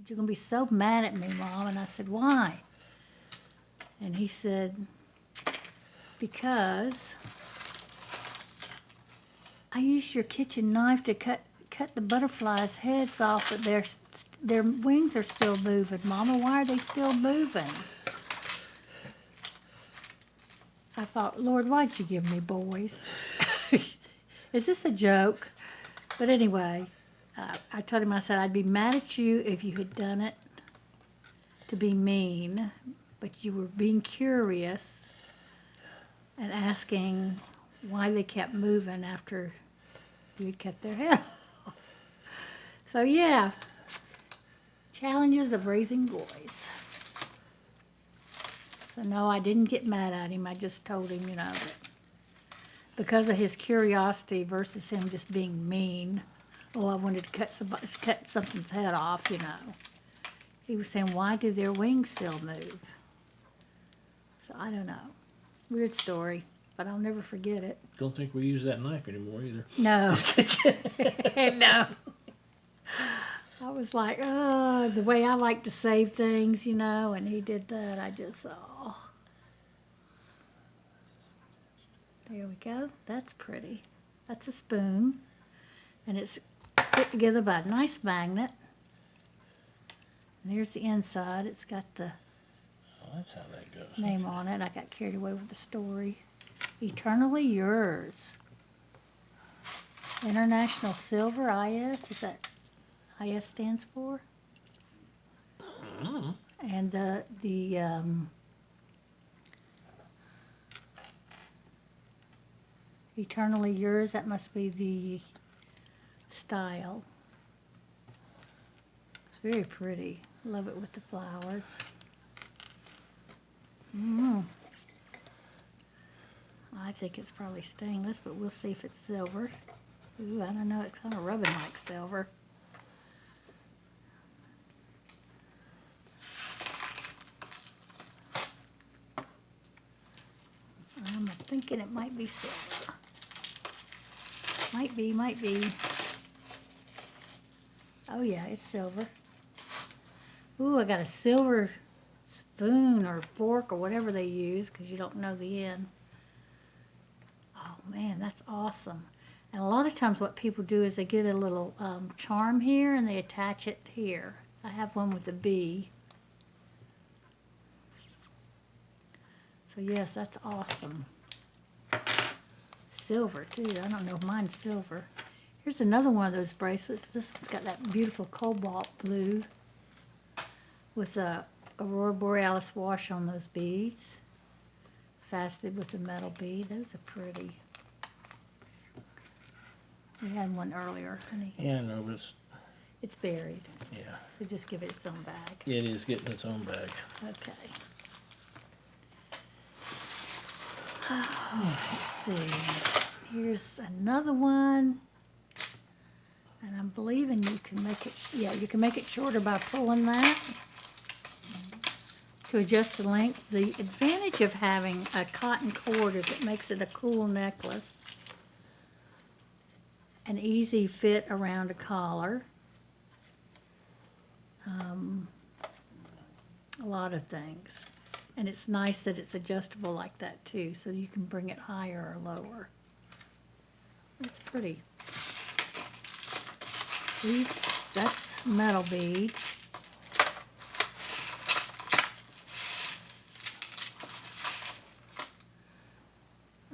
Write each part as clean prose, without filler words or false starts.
"You're going to be so mad at me, Mom." And I said, "Why?" And he said, "Because I used your kitchen knife to cut the butterflies' heads off, but their wings are still moving. Mama, why are they still moving?" I thought, Lord, why'd you give me boys? Is this a joke? But anyway, I told him, I said, "I'd be mad at you if you had done it to be mean, but you were being curious and asking why they kept moving after you had cut their head off." So yeah, challenges of raising boys. So no, I didn't get mad at him. I just told him, that because of his curiosity versus him just being mean, oh, I wanted to cut something's head off, He was saying, why do their wings still move? So I don't know. Weird story, but I'll never forget it. Don't think we use that knife anymore either. No. No. I was like, oh, the way I like to save things, and he did that. I just, oh. There we go. That's pretty. That's a spoon. And it's put together by a nice magnet. And here's the inside. It's got the That's how that goes. name on it. I got carried away with the story. Eternally Yours. International Silver, IS. Is that IS stands for? Mm-hmm. And the Eternally Yours, that must be the style. It's very pretty. Love it with the flowers. I think it's probably stainless, but we'll see if it's silver. Ooh, I don't know. It's kind of rubbing like silver. I'm thinking it might be silver. Might be. Oh yeah, it's silver. Ooh, I got a silver spoon or fork or whatever they use because you don't know the end. Oh man, that's awesome. And a lot of times what people do is they get a little charm here and they attach it here. I have one with a bee. So yes, that's awesome. Silver too. I don't know if mine's silver. Here's another one of those bracelets. This one's got that beautiful cobalt blue with a Aurora Borealis wash on those beads. Faceted with a metal bead. Those are pretty. We had one earlier, honey. Yeah, I know, but It's buried. yeah. So just give it its own bag. It is getting its own bag. Okay. Let's see. Here's another one. And I'm believing you can make it, you can make it shorter by pulling that to adjust the length. The advantage of having a cotton cord is it makes it a cool necklace. An easy fit around a collar. A lot of things. And it's nice that it's adjustable like that too, so you can bring it higher or lower. It's pretty. That's metal beads.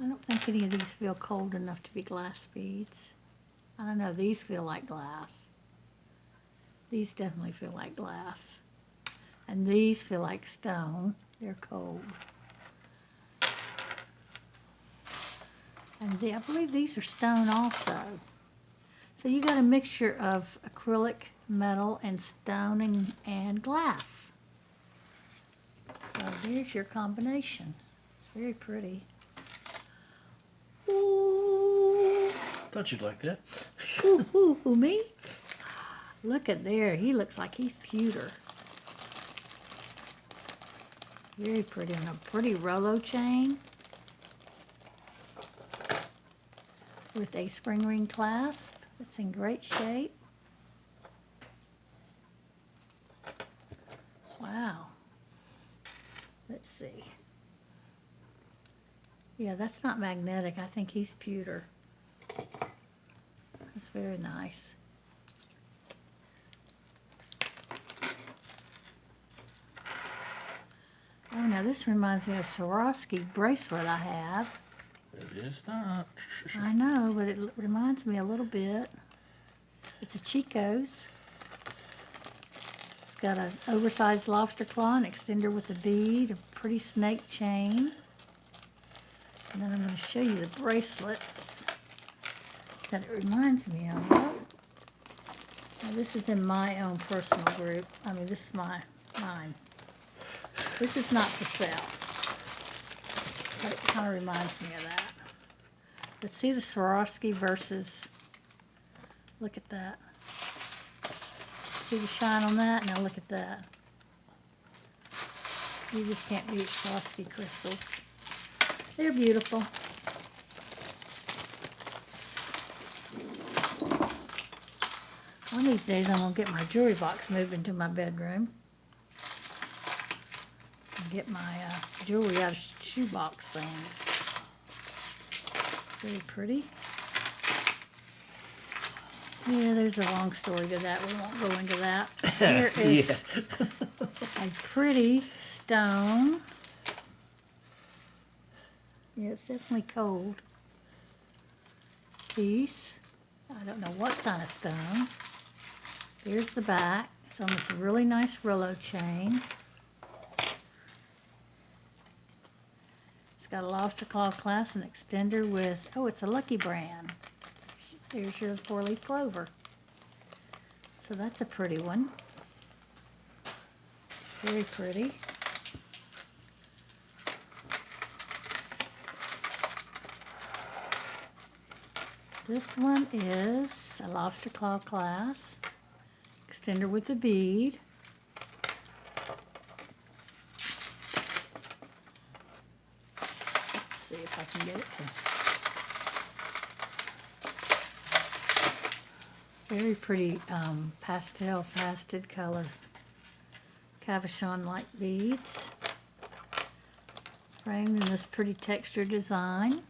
I don't think any of these feel cold enough to be glass beads. I don't know, these feel like glass. These definitely feel like glass. And these feel like stone. They're cold. And I believe these are stone also. So you got a mixture of acrylic, metal, and stone and glass. So there's your combination. It's very pretty. Ooh. Thought you'd like that. Ooh, me? Look at there. He looks like he's pewter. Very pretty. And a pretty Rolo chain with a spring ring clasp. It's in great shape. Wow. Let's see. Yeah, that's not magnetic. I think he's pewter. That's very nice. Oh, now this reminds me of a Swarovski bracelet I have. It is not. I know, but it reminds me a little bit. It's a Chico's. It's got an oversized lobster claw, an extender with a bead, a pretty snake chain. And then I'm going to show you the bracelets that it reminds me of. Now, this is in my own personal group. I mean, this is mine. This is not for sale, but it kind of reminds me of that. Let's see the Swarovski versus, look at that. See the shine on that? Now look at that. You just can't beat Swarovski crystals. They're beautiful. One of these days I'm going to get my jewelry box moved into my bedroom. And get my jewelry out of shoebox things. Very pretty. Yeah, there's a long story to that. We won't go into that. Here is a pretty stone. Yeah, it's definitely cold. Piece. I don't know what kind of stone. Here's the back. It's on this really nice Rollo chain. It's got a lobster claw clasp and extender with, oh, it's a Lucky brand. There's your four-leaf clover. So that's a pretty one. Very pretty. This one is a lobster claw clasp, extender with a bead. Let's see if I can get it to. Very pretty pastel faceted color. Cabochon light beads. Framed in this pretty texture design.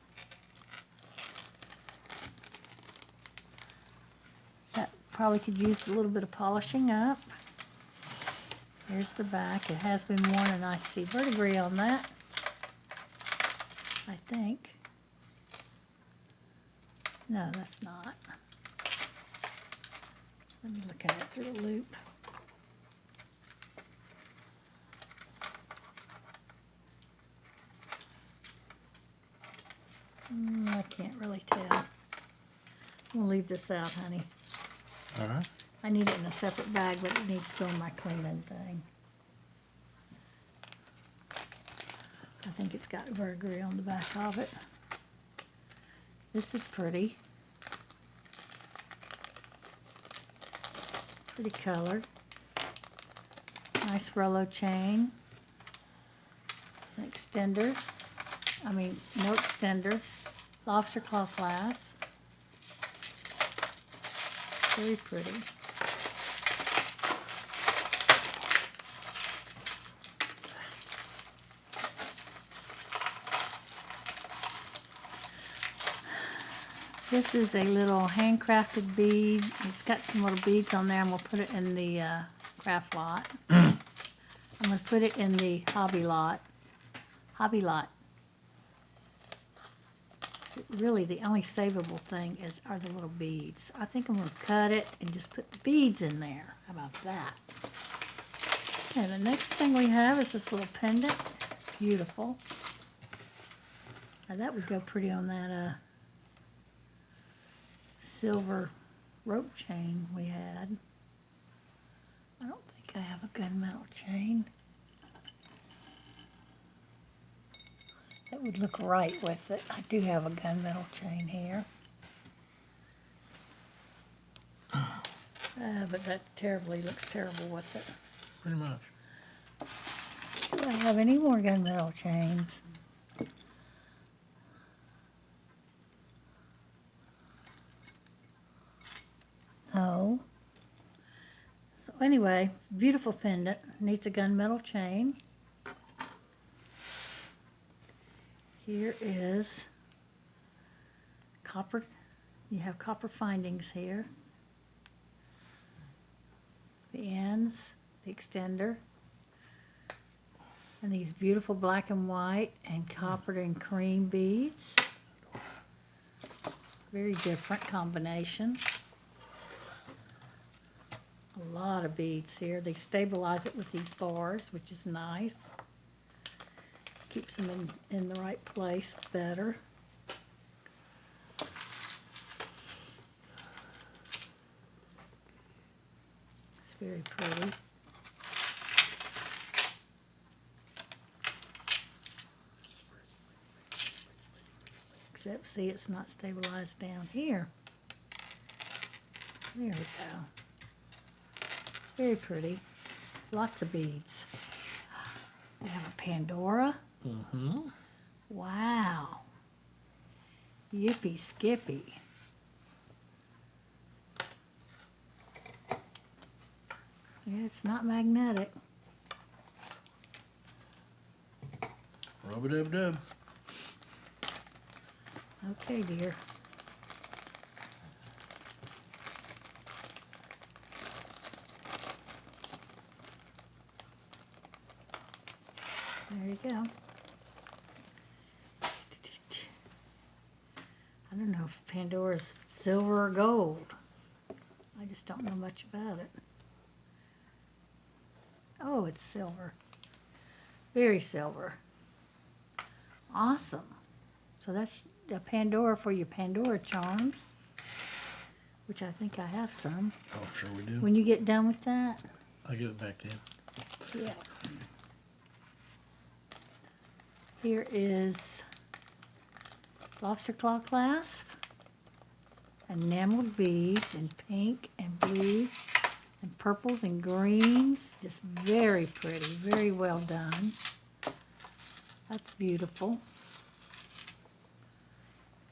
That probably could use a little bit of polishing up. Here's the back. It has been worn and I see verdigris on that. I think. No, that's not. Let me look at it through the loop. I can't really tell. I'm going to leave this out, honey. All right. I need it in a separate bag, but it needs to go in my cleaning thing. I think it's got verdigris on the back of it. This is pretty. Pretty color. Nice Rollo chain. An extender. No extender. Lobster claw clasp. Very pretty. This is a little handcrafted bead. It's got some little beads on there, and we'll put it in the craft lot. I'm going to put it in the hobby lot. Really, the only savable thing are the little beads. I think I'm going to cut it and just put the beads in there. How about that? Okay, the next thing we have is this little pendant. Beautiful. Now that would go pretty on that silver rope chain we had. I don't think I have a gunmetal chain. That would look right with it. I do have a gunmetal chain here. But that looks terrible with it. Pretty much. Do I have any more gunmetal chains? No. So anyway, beautiful pendant. Needs a gunmetal chain. Here is copper. You have copper findings here. The ends, the extender, and these beautiful black and white and copper and cream beads. Very different combination. A lot of beads here. They stabilize it with these bars, which is nice. Keeps them in the right place better. It's very pretty. Except, see, it's not stabilized down here. There we go. Very pretty. Lots of beads. We have a Pandora. Mm-hmm. Wow. Yippee skippy. Yeah, it's not magnetic. Rub-a-dub-dub. Okay, dear. There you go. I don't know if Pandora's silver or gold. I just don't know much about it. Oh, it's silver. Very silver. Awesome. So that's a Pandora for your Pandora charms, which I think I have some. Oh, sure we do. When you get done with that, I'll give it back to you. yeah. Here is lobster claw clasp, enameled beads in pink and blue and purples and greens. Just very pretty, very well done. That's beautiful.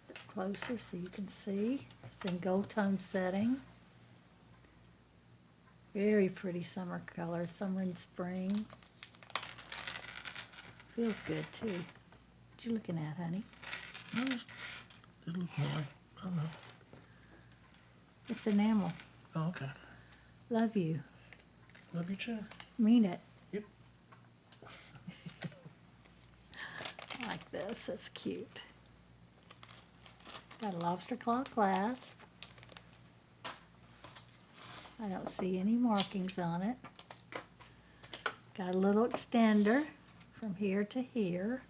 Get closer so you can see. It's in gold tone setting. Very pretty summer color, summer and spring. Feels good too. What you looking at, honey? No, just look more like, I don't know. It's enamel. Oh, okay. Love you. Love you too. Mean it. Yep. Like this. That's cute. Got a lobster claw clasp. I don't see any markings on it. Got a little extender from here to here.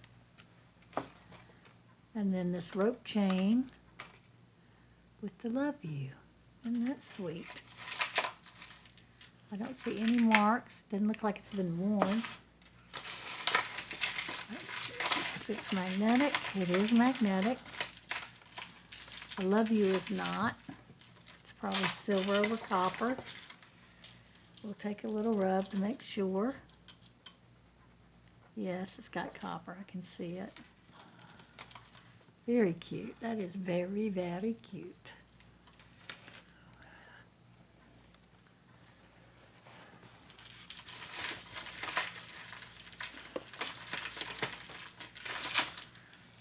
And then this rope chain with the love you. Isn't that sweet? I don't see any marks. Doesn't look like it's been worn. Let's see if it's magnetic. It is magnetic. I love you is not. It's probably silver over copper. We'll take a little rub to make sure. Yes, it's got copper. I can see it. Very cute. That is very, very cute.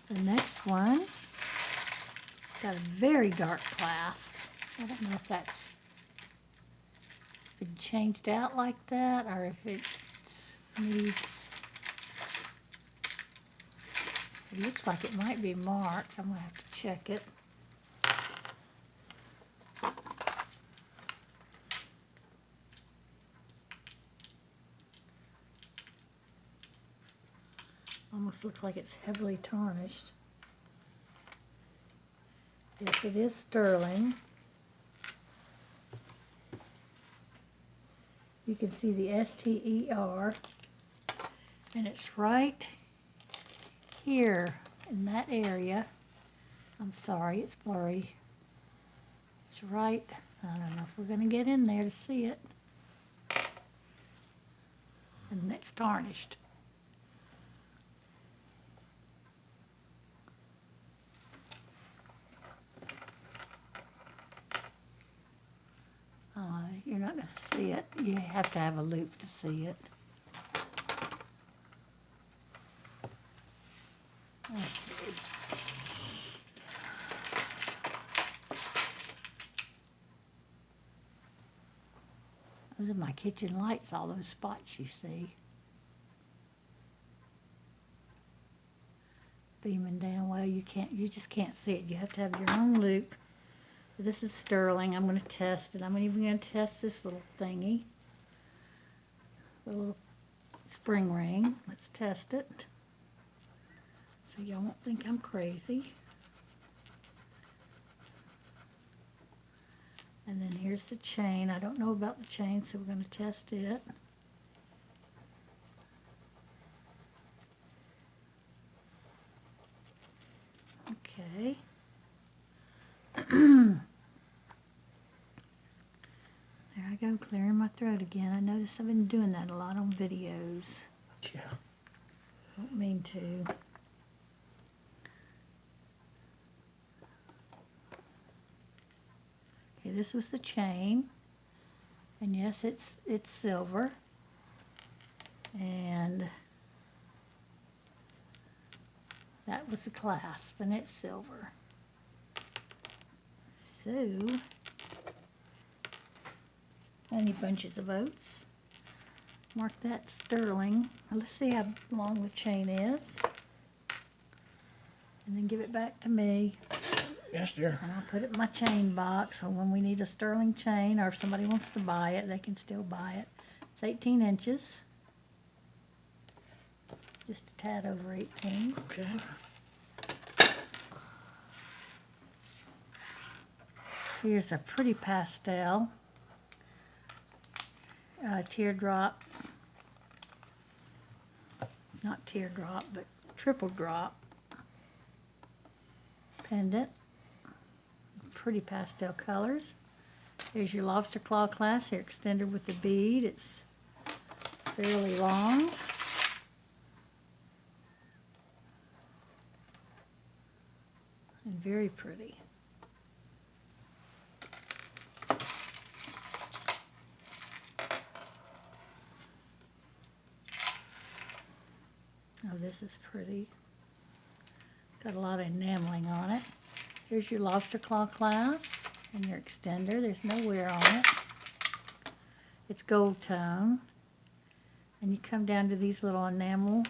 The next one got a very dark clasp. I don't know if that's been changed out like that or if it needs. It looks like it might be marked. I'm gonna have to check it. Almost looks like it's heavily tarnished. Yes, it is sterling. You can see the S-T-E-R, and it's right here in that area. I'm sorry, it's blurry. It's right, I don't know if we're going to get in there to see it. And it's tarnished. You're not going to see it. You have to have a loop to see it. Let's see. Those are my kitchen lights, all those spots you see. Beaming down, well, you just can't see it. You have to have your own loop. This is sterling. I'm going to test it. I'm even going to test this little thingy. The little spring ring. Let's test it. So y'all won't think I'm crazy. And then here's the chain. I don't know about the chain, so we're going to test it. Okay. There I go, clearing my throat again. I notice I've been doing that a lot on videos. Yeah. Don't mean to. Okay, this was the chain. And yes, it's silver. And that was the clasp, and it's silver. So, any bunches of oats. Mark that sterling. Now let's see how long the chain is. And then give it back to me. Yes, dear. And I'll put it in my chain box, so when we need a sterling chain, or if somebody wants to buy it, they can still buy it. It's 18 inches. Just a tad over 18. Okay. Here's a pretty pastel teardrop, not teardrop, but triple drop pendant. Pretty pastel colors. Here's your lobster claw clasp, here extended with the bead. It's fairly long. And very pretty. Oh, this is pretty. Got a lot of enameling on it. Here's your lobster claw clasp and your extender. There's no wear on it. It's gold tone. And you come down to these little enamel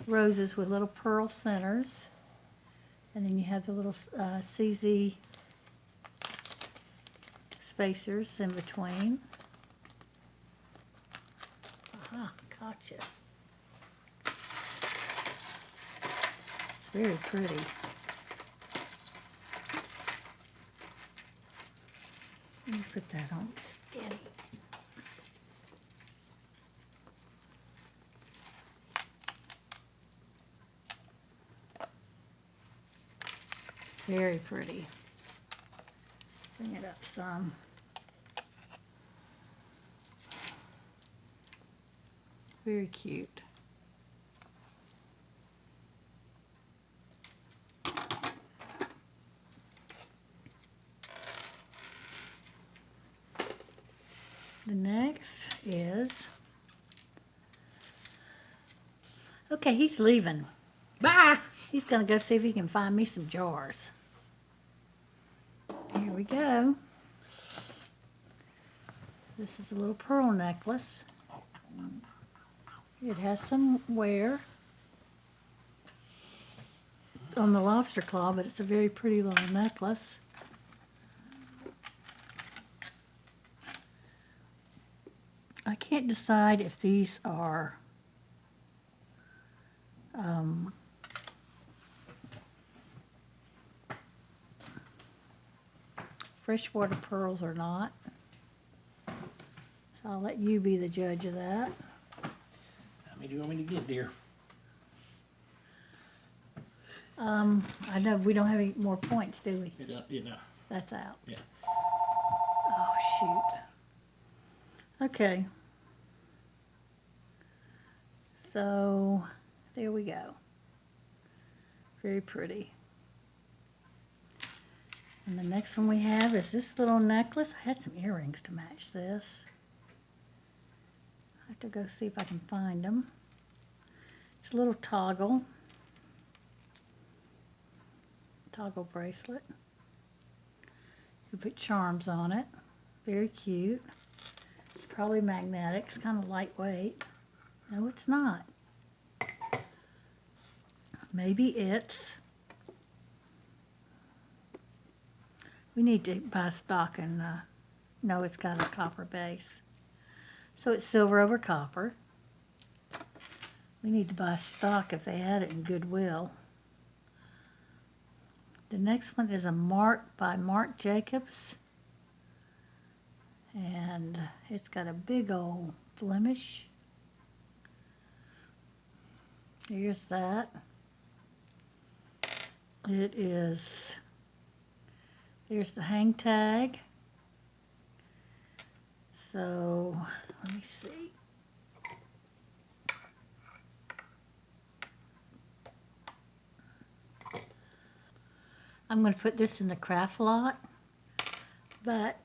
roses with little pearl centers. And then you have the little CZ spacers in between. Aha, gotcha. Very pretty. Let me put that on steady. Very pretty. Bring it up some. Very cute. The next is, okay, he's leaving. Bye! He's gonna go see if he can find me some jars. Here we go. This is a little pearl necklace. It has some wear on the lobster claw, but it's a very pretty little necklace. I can't decide if these are freshwater pearls or not. So I'll let you be the judge of that. How many do you want me to get, dear? I know we don't have any more points, do we? You know. That's out. Yeah. Oh, shoot. Okay. So, there we go. Very pretty. And the next one we have is this little necklace. I had some earrings to match this. to go see if I can find them. It's a little toggle bracelet. You put charms on it. Very cute. It's probably magnetic. It's kind of lightweight. No, it's not. Maybe it's... We need to buy stock and... no, it's got a copper base. So it's silver over copper. We need to buy stock if they had it in Goodwill. The next one is a Mark by Marc Jacobs. And it's got a big old blemish. Here's that. It is, there's the hang tag. So, let me see. I'm going to put this in the craft lot, but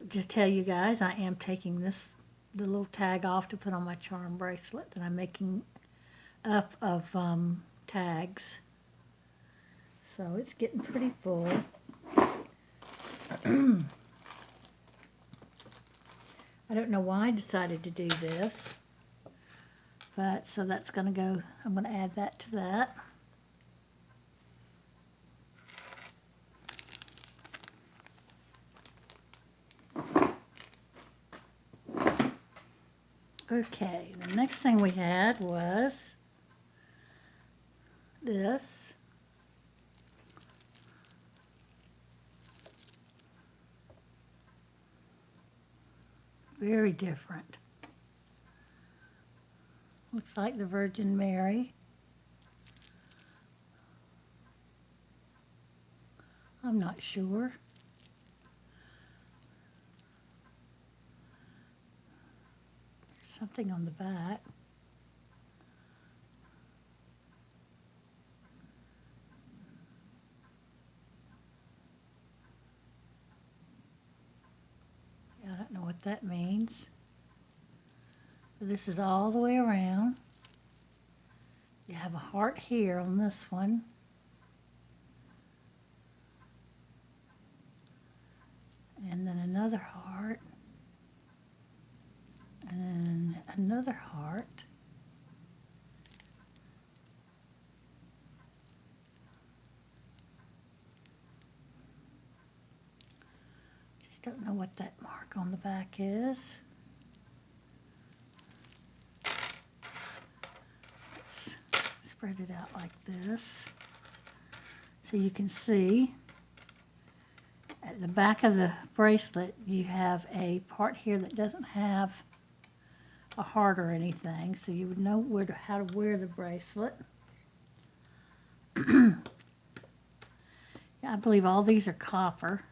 to tell you guys, I am taking the little tag off to put on my charm bracelet that I'm making up of tags. So it's getting pretty full. I don't know why I decided to do this, but so that's going to go, I'm going to add that to that. Okay, the next thing we had was this. Very different. Looks like the Virgin Mary. I'm not sure. There's something on the back. I don't know what that means. But this is all the way around. You have a heart here on this one. And then another heart. And then another heart. Just don't know what that mark on the back is. Let's spread it out like this so you can see. At the back of the bracelet, you have a part here that doesn't have a heart or anything, so you would know how to wear the bracelet. Yeah, I believe all these are copper.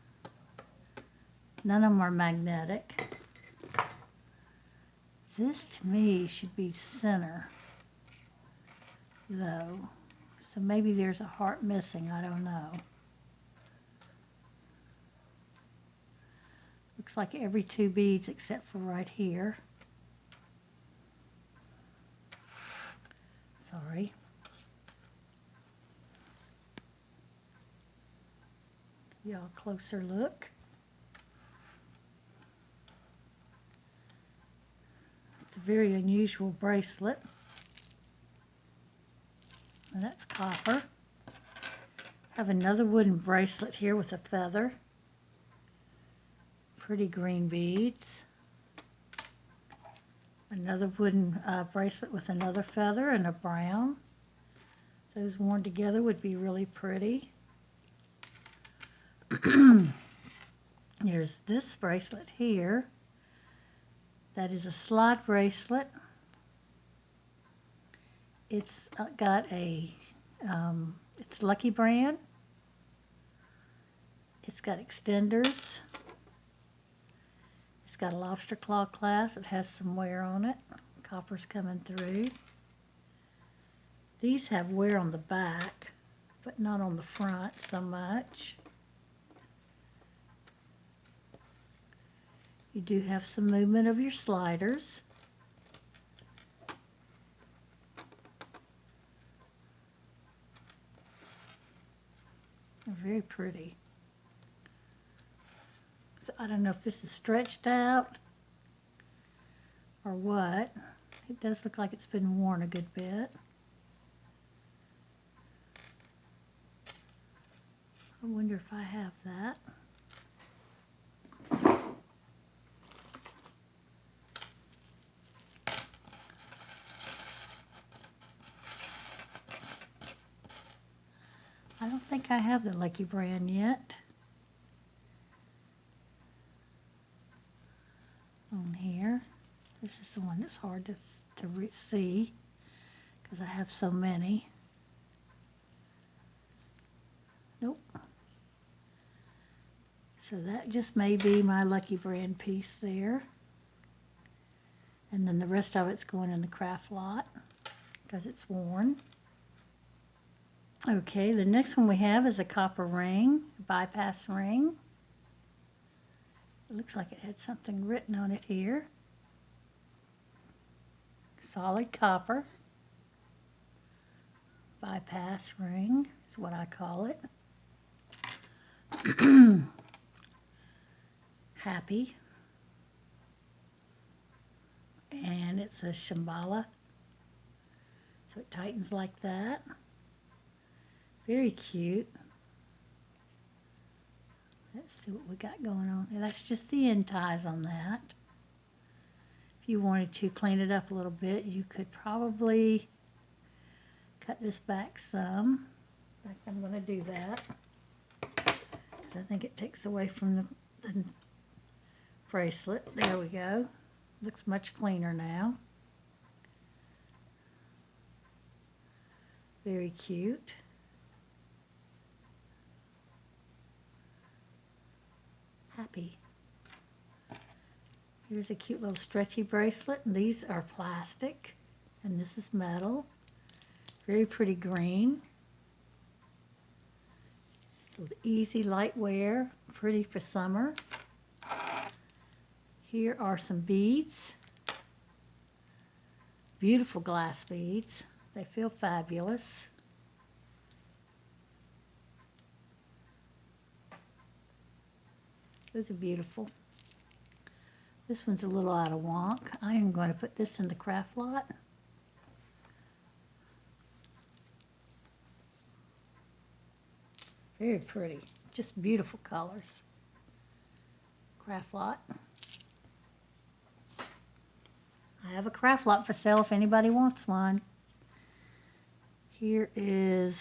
None of them are magnetic. This, to me, should be center, though. So maybe there's a heart missing, I don't know. Looks like every two beads except for right here. Sorry. Give y'all a closer look. It's a very unusual bracelet. And that's copper. I have another wooden bracelet here with a feather. Pretty green beads. Another wooden bracelet with another feather and a brown. Those worn together would be really pretty. There's this bracelet here. That is a slide bracelet. It's got a, it's Lucky brand. It's got extenders. It's got a lobster claw clasp. It has some wear on it. Copper's coming through. These have wear on the back, but not on the front so much. You do have some movement of your sliders. They're very pretty. So I don't know if this is stretched out or what. It does look like it's been worn a good bit. I wonder if I have that. I don't think I have the Lucky brand yet on here. This is the one that's hard to see because I have so many. Nope. So that just may be my Lucky brand piece there. And then the rest of it's going in the craft lot because it's worn. Okay, the next one we have is a copper ring, bypass ring. It looks like it had something written on it here. Solid copper. Bypass ring is what I call it. Happy. And it's a Shambhala. So it tightens like that. Very cute. Let's see what we got going on. And that's just the end ties on that. If you wanted to clean it up a little bit, you could probably cut this back some. In fact, I'm going to do that. 'Cause I think it takes away from the bracelet. There we go. Looks much cleaner now. Very cute. Happy. Here's a cute little stretchy bracelet, and these are plastic, and this is metal. Very pretty green. Easy light wear, pretty for summer. Here are some beads. Beautiful glass beads. They feel fabulous. Those are beautiful. This one's a little out of wonk. I am going to put this in the craft lot. Very pretty. Just beautiful colors. Craft lot. I have a craft lot for sale if anybody wants one. Here is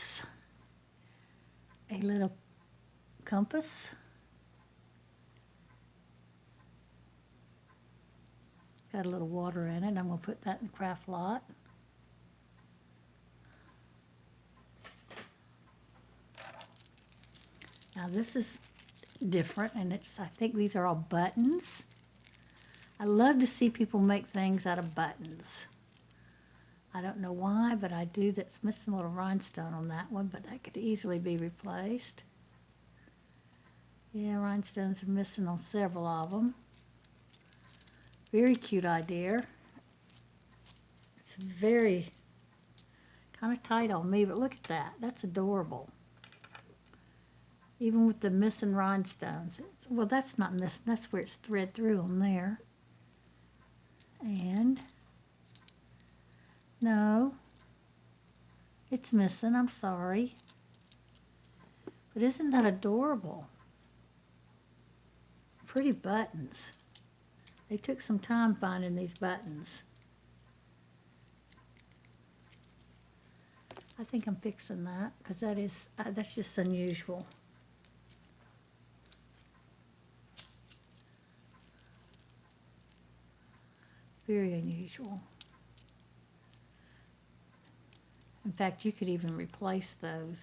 a little compass. Got a little water in it. I'm going to put that in the craft lot. Now this is different, and I think these are all buttons. I love to see people make things out of buttons. I don't know why, but I do. That's missing a little rhinestone on that one, but that could easily be replaced. Yeah, rhinestones are missing on several of them. Very cute idea. It's very kind of tight on me, but look at that. That's adorable. Even with the missing rhinestones. Well, that's not missing. That's where it's thread through them there. And no, it's missing. I'm sorry. But isn't that adorable? Pretty buttons. They took some time finding these buttons. I think I'm fixing that because that's just unusual. Very unusual. In fact, you could even replace those.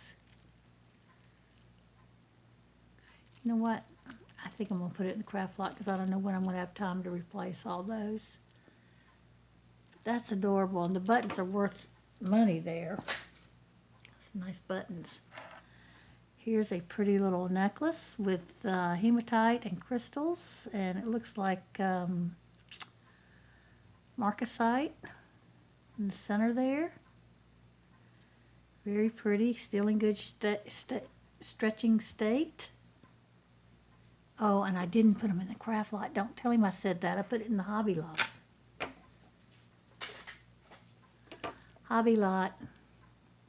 You know what? I think I'm going to put it in the craft lot because I don't know when I'm going to have time to replace all those. That's adorable, and the buttons are worth money there. Some nice buttons. Here's a pretty little necklace with hematite and crystals, and it looks like marcasite in the center there. Very pretty, still in good stretching state. Oh, and I didn't put them in the craft lot. Don't tell him I said that. I put it in the hobby lot. Hobby lot.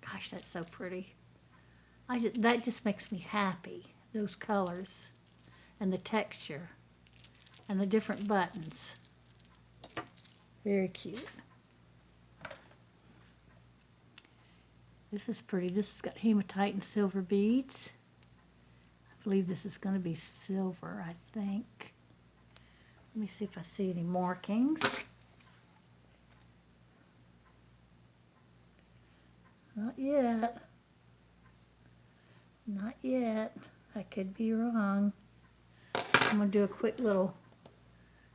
Gosh, that's so pretty. That just makes me happy. Those colors and the texture and the different buttons. Very cute. This is pretty. This has got hematite and silver beads. I believe this is going to be silver, I think. Let me see if I see any markings. Not yet. Not yet. I could be wrong. I'm going to do a quick little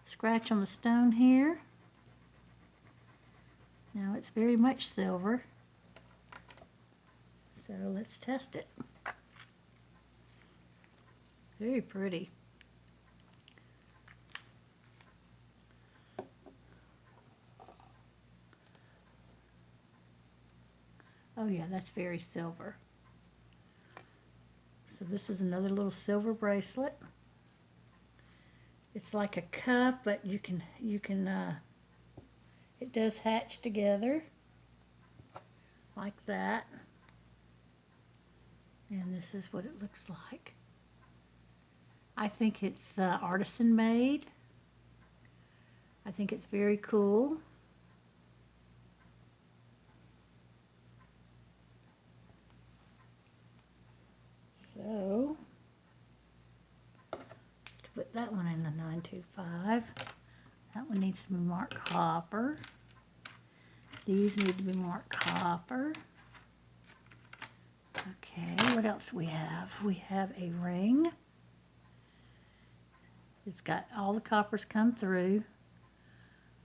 scratch on the stone here. Now it's very much silver. So let's test it. Very pretty. Oh yeah, that's very silver. So this is another little silver bracelet. It's like a cup, but it does hatch together like that. And this is what it looks like. I think it's artisan made. I think it's very cool. So, to put that one in the 925, that one needs to be marked copper. These need to be marked copper. Okay, what else we have? We have a ring. It's got all the coppers come through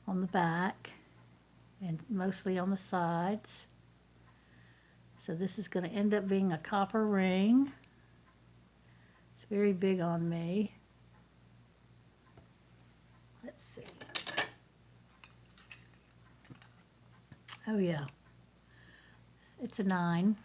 on the back and mostly on the sides. So this is going to end up being a copper ring. It's very big on me. Let's see. Oh yeah, it's a 9.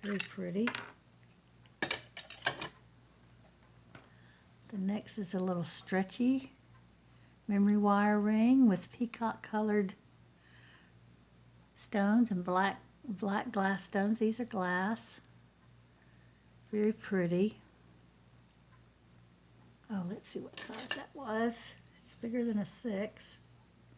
Very pretty. The next is a little stretchy memory wire ring with peacock colored stones and black glass stones. These are glass. Very pretty. Oh, let's see what size that was. It's bigger than a 6.